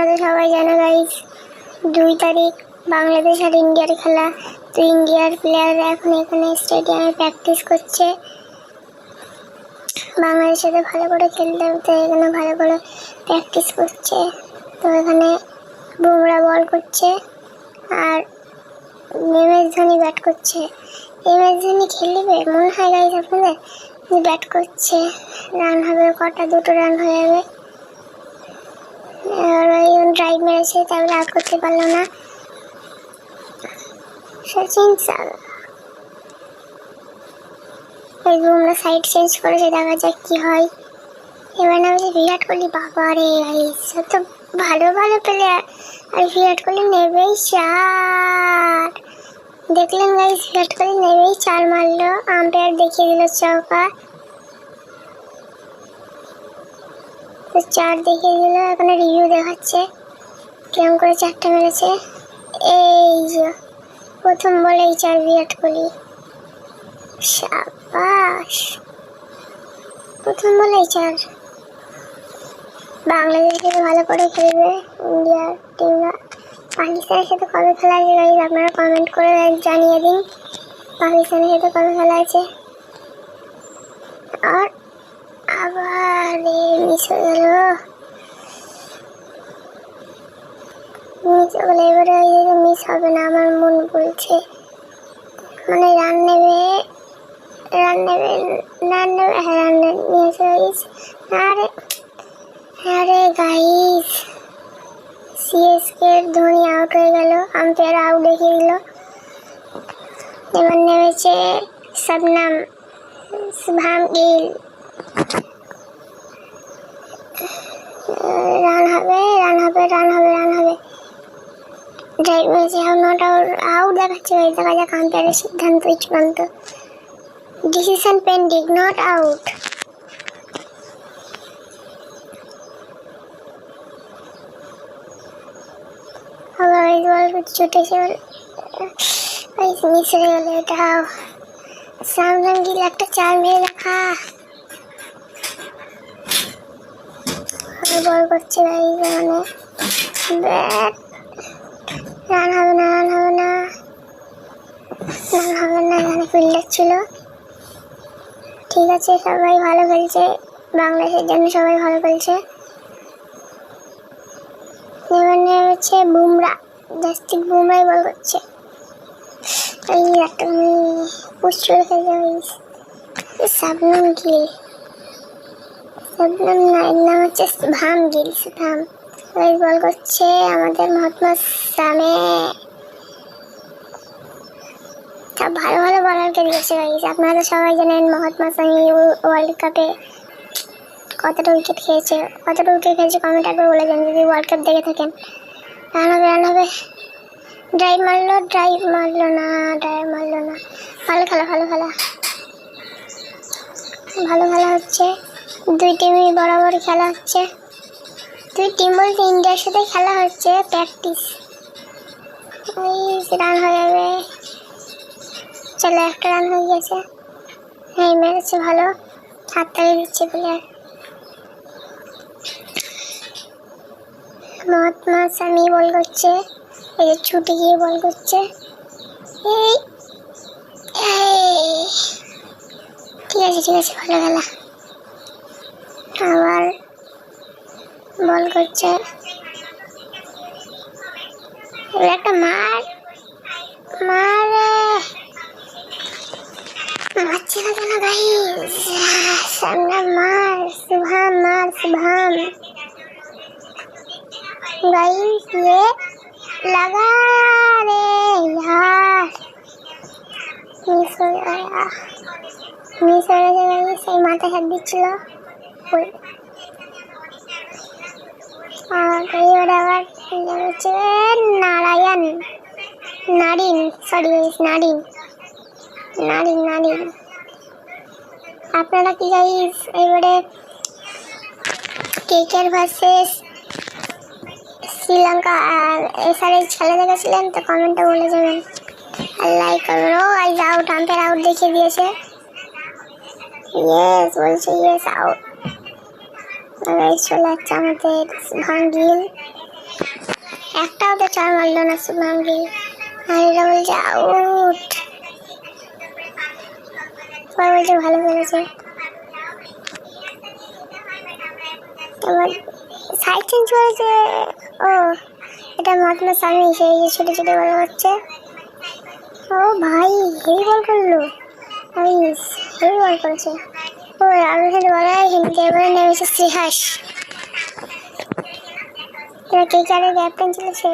তো সবাই জানো গাইস 2 তারিখ বাংলাদেশ আর ইন্ডিয়ার খেলা। তো ইন্ডিয়ার প্লেয়াররা এখন এখানে স্টেডিয়ামে প্র্যাকটিস করছে। বাংলাদেশে তো ভালো করে খেলতে হবে, এখানে ভালো করে প্র্যাকটিস করছে। তো এখানে বুমরা বল করছে আর MS ধোনি ব্যাট করছে। MS ধোনি খেলবে মনে হয় গাইস আপনাদের, ব্যাট করছে। রান হবে কটা, 2টো রান হয়ে যাবে। ড্রাইভ মেরেছে, তারপরে আর করতে পারলো না। সচিন সাল বুমরা সাইড চেঞ্জ করেছে, দেখা যাক কি হয়। এবার নামছে বিরাট কোহলি। বাবা রে গাইস, এত ভালো ভালো প্লেয়ার, আর বিরাট কোহলি নেবেই 4। দেখলেন গাইস, বিরাট কোহলি নেবেই 4 মারলো। আম্পায়ার দেখিয়ে দিল চৌকা, 4 দেখিয়ে দিল। এখন রিভিউ দেখাচ্ছে কেমন করে 4টা মেরেছে। এই যে প্রথম বলেই 4 বিরাট কোহলি, শাবাশ, প্রথম বলেই 4। বাংলাদেশের ভালো করে খেলবে ইন্ডিয়ার টিমরা। পাকিস্তানের সাথে কবে খেলা আছে গাইস আপনারা কমেন্ট করে জানিয়ে দিন, পাকিস্তানের সাথে কবে খেলা আছে। আর আবার মিস হয়ে গেল, এবারে মিস হবে না আমার মন বলছে। মানে রান নেবে নিয়েছে গাইস। আরে গাইস, CSK ধোনি আউট হয়ে গেল, আম্পায়ার আউট দেখিয়ে দিল। এবার নেমেছে শুভম গিল। রান হবে। ড্রাইভ মেরেছে, নট আউট দেখাচ্ছে। দেখা যাক আম্পায়ারের সিদ্ধান্ত চূড়ান্ত। Decision pending, not out. আবার বল ছুটেছে, মিস হয়ে গেল। এটাও শুভম গিল একটা 4 মেরে দেখা। বল করছে গাইস, মানে ব্যাট। রান হবে না, এখানে ফিল্ডার ছিল। ঠিক আছে, সবাই ভালো খেলছে, বাংলাদেশের জন্য সবাই ভালো খেলছে। এবার নেমেছে বুমরা, জাসপ্রীত বুমরাই বল করছে। এই একটা পুষ্ট রেখে গাইস। শুভম গিল, নাম হচ্ছে শুভম গিল। বল করছে আমাদের মোহাম্মদ শামি। সব ভালো ভালো বলারকে দিয়েছে গাইস। আপনারা তো সবাই জানেন মোহাম্মদ শামি ওয়ার্ল্ড কাপে কতটা উইকেট খেয়েছে। কমেন্ট একবার বলে দেন যদি ওয়ার্ল্ড কাপ দেখে থাকেন। রান হবে। ড্রাইভ মারলো না। ভালো খেলা হচ্ছে। 2 টিমই বরাবর খেলা হচ্ছে। 2 টিম বলতে ইন্ডিয়ার সাথে খেলা হচ্ছে, প্র্যাকটিস। রান হয়ে যাবে। চলো, একটা রান হয়ে গেছে। হ্যাঁ, মেরেছে ভালো, 7 তারিখ দিচ্ছে প্লেয়ার। মোহাম্মদ শামি বল করছে, এই যে ছুটে গিয়ে বল করছে। ঠিক আছে, ভালো খেলা। আবার বল করছে, একটা মারছে না কেন গাইস? শুভম गाइस ये लगा रे यार, मिस हो गया गाइस। এই মাথা হাত দিচ্ছিল আর এবার আবার হচ্ছে নারিন। আপনারা কি গাইস এবারে KKR ভার্সেস শ্রীলঙ্কা আর SRH খেলা দেখেছিলেন? তো কমেন্টে বলে যাবেন আর লাইক করবেন। ও গাইস আউট, আম্পায়ার আউট দেখিয়ে দিয়েছে। ইয়েস বলছে, ইয়েস আউট। গাইস চলে যাচ্ছে আমাদের শুভম গিল। একটা ওদের চার মারলো না শুভমান গিল। আর এরা বলছে আউট, সবাই বলছে ভালো খেলেছে। এবার সাইড চেঞ্জ করেছে। ও এটা মহাত্মা স্বামী, সেই যে ছোটো ছোটো বল হচ্ছে। ও ভাই হেভি বল করলো, হেভি বল করেছে। ও রাহুল হেড বলা হিন্দি, এবারে নেমেছে শ্রীহাস। এবার কে ক্যারের ক্যাপ্টেন ছিল সে।